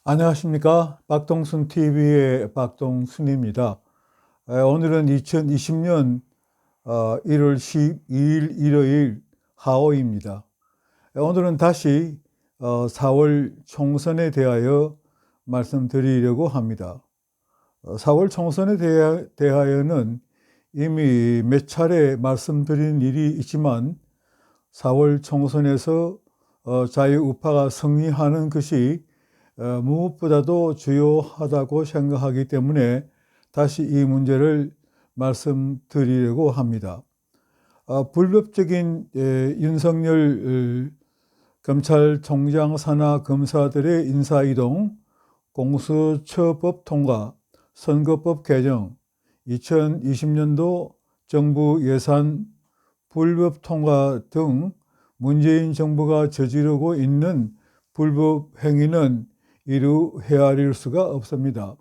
안녕하십니까. 박동순 TV의 박동순입니다. 오늘은 2020년 1월 12일 일요일 하오입니다. 오늘은 다시 4월 총선에 대하여 말씀드리려고 합니다. 4월 총선에 대하여는 이미 몇 차례 말씀드린 일이 있지만 4월 총선에서 자유우파가 승리하는 것이 무엇보다도 주요하다고 생각하기 때문에 다시 이 문제를 말씀드리려고 합니다. 불법적인 윤석열 검찰총장 산하 검사들의 인사이동, 공수처법 통과, 선거법 개정, 2020년도 정부 예산 불법 통과 등 문재인 정부가 저지르고 있는 불법 행위는 이루 헤아릴 수가 없습니다.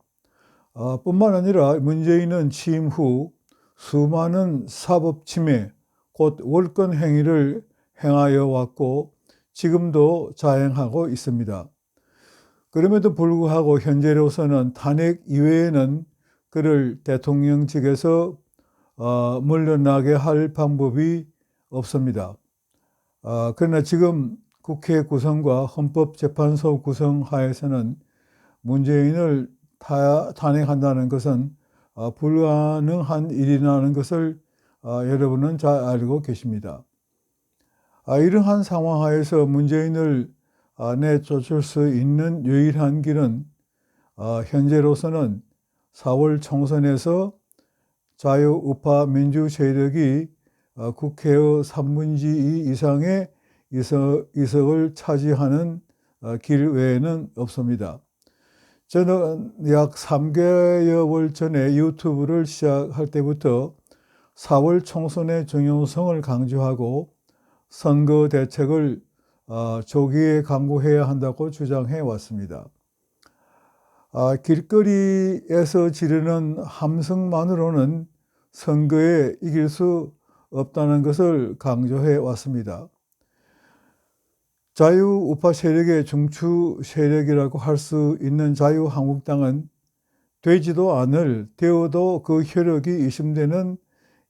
뿐만 아니라 문재인은 취임 후 수많은 사법 침해, 곧 월권 행위를 행하여 왔고 지금도 자행하고 있습니다. 그럼에도 불구하고 현재로서는 탄핵 이외에는 그를 대통령직에서 물러나게 할 방법이 없습니다. 그러나 지금 국회 구성과 헌법재판소 구성 하에서는 문재인을 탄핵한다는 것은 불가능한 일이라는 것을 여러분은 잘 알고 계십니다. 이러한 상황 하에서 문재인을 내쫓을 수 있는 유일한 길은 현재로서는 4월 총선에서 자유우파 민주 세력이 국회의 3분의 2 이상의 이석을 차지하는 길 외에는 없습니다. 저는 약 3개월 전에 유튜브를 시작할 때부터 4월 총선의 중요성을 강조하고 선거 대책을 조기에 강구해야 한다고 주장해 왔습니다. 길거리에서 지르는 함성만으로는 선거에 이길 수 없다는 것을 강조해 왔습니다. 자유우파 세력의 중추 세력이라고 할 수 있는 자유한국당은 되지도 않을, 되어도 그 효력이 의심되는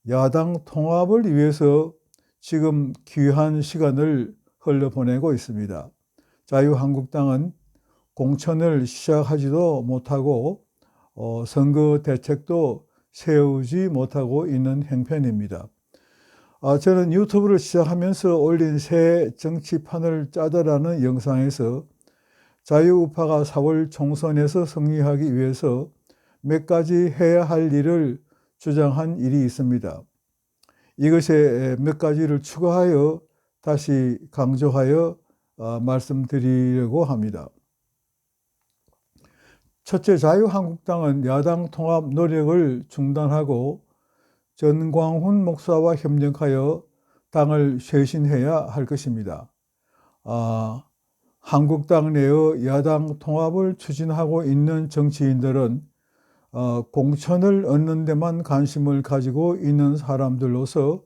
야당 통합을 위해서 지금 귀한 시간을 흘려보내고 있습니다. 자유한국당은 공천을 시작하지도 못하고 선거 대책도 세우지 못하고 있는 형편입니다. 저는 유튜브를 시작하면서 올린 새 정치판을 짜다라는 영상에서 자유우파가 4월 총선에서 승리하기 위해서 몇 가지 해야 할 일을 주장한 일이 있습니다. 이것에 몇 가지를 추가하여 다시 강조하여 말씀드리려고 합니다. 첫째, 자유한국당은 야당 통합 노력을 중단하고 전광훈 목사와 협력하여 당을 쇄신해야 할 것입니다. 한국당 내의 야당 통합을 추진하고 있는 정치인들은 공천을 얻는 데만 관심을 가지고 있는 사람들로서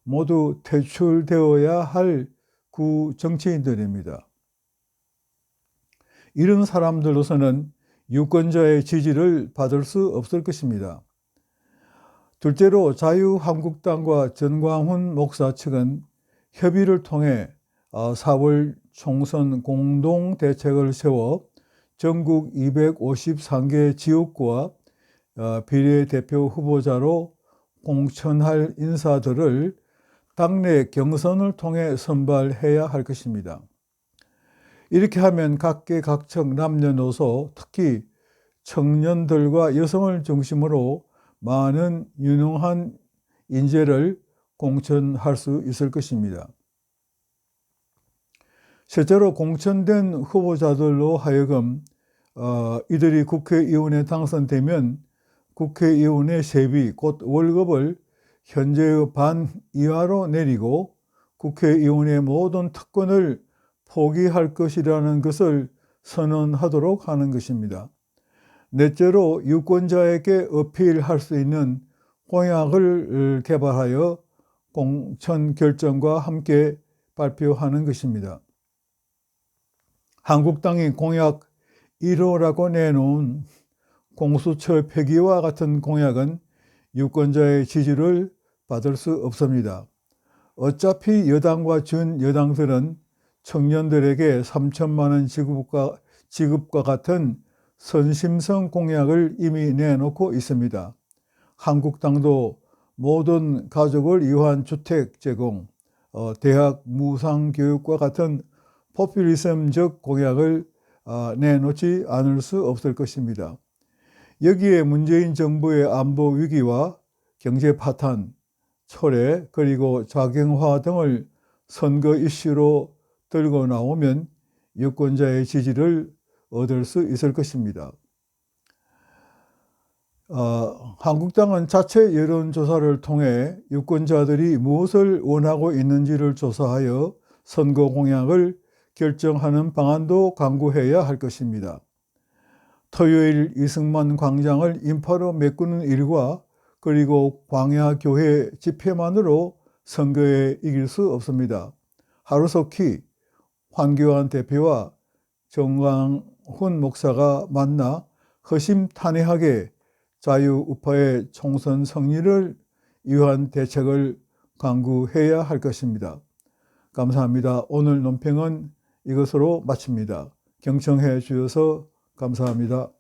모두 퇴출되어야 할 구정치인들입니다. 이런 사람들로서는 유권자의 지지를 받을 수 없을 것입니다. 둘째로 자유한국당과 전광훈 목사 측은 협의를 통해 4월 총선 공동대책을 세워 전국 253개 지역구와 비례대표 후보자로 공천할 인사들을 당내 경선을 통해 선발해야 할 것입니다. 이렇게 하면 각계각층 남녀노소, 특히 청년들과 여성을 중심으로 많은 유능한 인재를 공천할 수 있을 것입니다. 실제로 공천된 후보자들로 하여금 이들이 국회의원에 당선되면 국회의원의 세비, 곧 월급을 현재의 반 이하로 내리고 국회의원의 모든 특권을 포기할 것이라는 것을 선언하도록 하는 것입니다. 넷째로 유권자에게 어필할 수 있는 공약을 개발하여 공천 결정과 함께 발표하는 것입니다. 한국당이 공약 1호라고 내놓은 공수처 폐기와 같은 공약은 유권자의 지지를 받을 수 없습니다. 어차피 여당과 준여당들은 청년들에게 3천만 원 지급과 같은 선심성 공약을 이미 내놓고 있습니다. 한국당도 모든 가족을 위한 주택 제공, 대학 무상교육과 같은 포퓰리즘적 공약을 내놓지 않을 수 없을 것입니다. 여기에 문재인 정부의 안보 위기와 경제 파탄, 철회, 그리고 자경화 등을 선거 이슈로 들고 나오면 유권자의 지지를 얻을 수 있을 것입니다. 한국당은 자체 여론조사를 통해 유권자들이 무엇을 원하고 있는지를 조사하여 선거 공약을 결정하는 방안도 강구해야 할 것입니다. 토요일 이승만 광장을 인파로 메꾸는 일과 그리고 광야교회 집회만으로 선거에 이길 수 없습니다. 하루속히 황교안 대표와 정광훈 목사가 만나 허심탄회하게 자유우파의 총선 승리를 위한 대책을 강구해야 할 것입니다. 감사합니다. 오늘 논평은 이것으로 마칩니다. 경청해 주셔서 감사합니다.